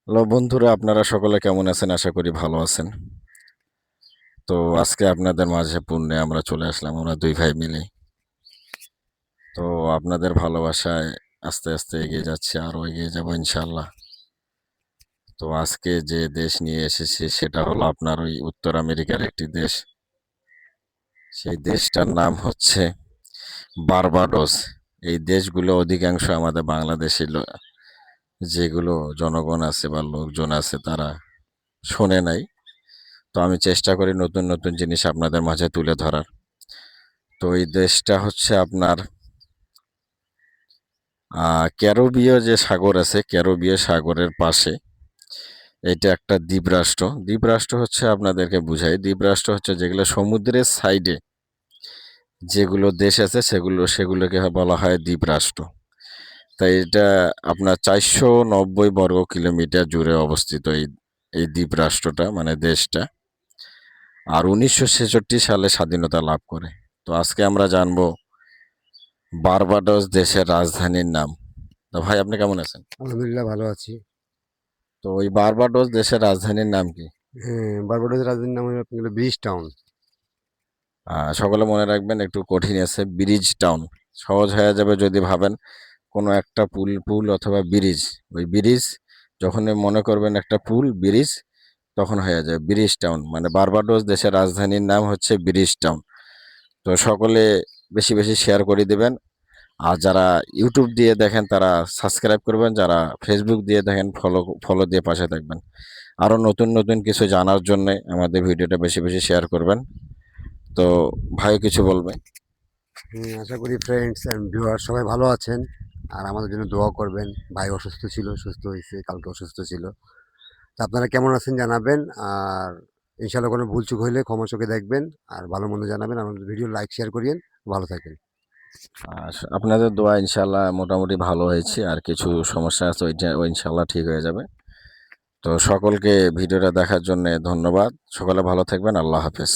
Hello বন্ধুরা, আপনারা সকলে কেমন আছেন? আশা করি ভালো আছেন। তো আজকে আপনাদের মাঝে পুণ্যে আমরা চলে আসলাম, আমরা ২ ভাই মিলে। তো আপনাদের ভালোবাসায় আস্তে, আস্তে এগিয়ে যাচ্ছি, আরো এগিয়ে যাবো ইনশাআল্লাহ। তো আজকে যে দেশ নিয়ে এসেছি সেটা হলো আপনার ওই উত্তর আমেরিকার একটি দেশ। সেই দেশটার নাম হচ্ছে বারবাডোস। এই দেশগুলো অধিকাংশ আমাদের বাংলাদেশী যেগুলো জনগণ আছে বা লোকজন আছে তারা শোনে নাই। তো আমি চেষ্টা করি নতুন, নতুন জিনিস আপনাদের মাঝে তুলে ধরার। তো এই দেশটা হচ্ছে আপনার ক্যারিবীয় যে সাগর আছে, ক্যারিবীয় সাগরের পাশে এটা একটা দ্বীপরাষ্ট্র। দ্বীপরাষ্ট্র হচ্ছে আপনাদেরকে বুঝাই, দ্বীপরাষ্ট্র হচ্ছে যেগুলো সমুদ্রের সাইডে যেগুলো দেশ আছে সেগুলোকে বলা হয় দ্বীপরাষ্ট্র। তাই এটা আপনার ৪৯০ বর্গ কিলোমিটার জুড়ে অবস্থিত এই দ্বীপরাষ্ট্রটা মানে দেশটা। আর ১৯৬৬ সালে স্বাধীনতা লাভ করে। তো আজকে আমরা জানবো বারবাডোস দেশের রাজধানীর নাম। তো ভাই আপনি কেমন আছেন? আলহামদুলিল্লাহ ভালো আছি। তো ওই বারবাডোস দেশের রাজধানীর নাম কি? হ্যাঁ, বারবাডোসের রাজধানীর নাম হলো আপনার ব্রিজ টাউন। সকলে মনে রাখবেন, একটু কঠিন আছে, ব্রিজ টাউন। সহজ হয়ে যাবে যদি ভাবেন কোনো একটা পুল পুল অথবা ব্রিজ। ওই ব্রিজ যখনই মনে করবেন একটা পুল ব্রিজ, তখন হয়ে যায় ব্রিজ টাউন। মানে বারবাডোস দেশের রাজধানীর নাম হচ্ছে ব্রিজ টাউন। তো সকলে বেশি বেশি শেয়ার করে দিবেন। আর যারা ইউটিউব দিয়ে দেখেন তারা সাবস্ক্রাইব করবেন, যারা ফেসবুক দিয়ে দেখেন ফলো ফলো দিয়ে পাশে থাকবেন। আরো নতুন নতুন কিছু জানার জন্য আমাদের ভিডিওটা বেশি বেশি শেয়ার করবেন। তো ভাই কিছু বলবে? হ্যাঁ, আশা করি ফ্রেন্ডস অ্যান্ড ভিউয়ার সবাই ভালো আছেন। আর আমাদের জন্য দোয়া করবেন। ভাই অসুস্থ ছিল, সুস্থ হয়েছে, কালকে অসুস্থ ছিল। তো আপনারা কেমন আছেন জানাবেন। আর ইনশাআল্লাহ কোনো ভুল চুক হইলে ক্ষমা চোখে দেখবেন। আর ভালো মন্দ জানাবেন। আমাদের ভিডিও লাইক শেয়ার করিয়েন। ভালো থাকেন। আর আপনাদের দোয়া ইনশাল্লাহ মোটামুটি ভালো হয়েছে, আর কিছু সমস্যা আছে ওই ইনশাল্লাহ ঠিক হয়ে যাবে। তো সকলকে ভিডিওটা দেখার জন্য ধন্যবাদ। সকলে ভালো থাকবেন। আল্লাহ হাফেজ।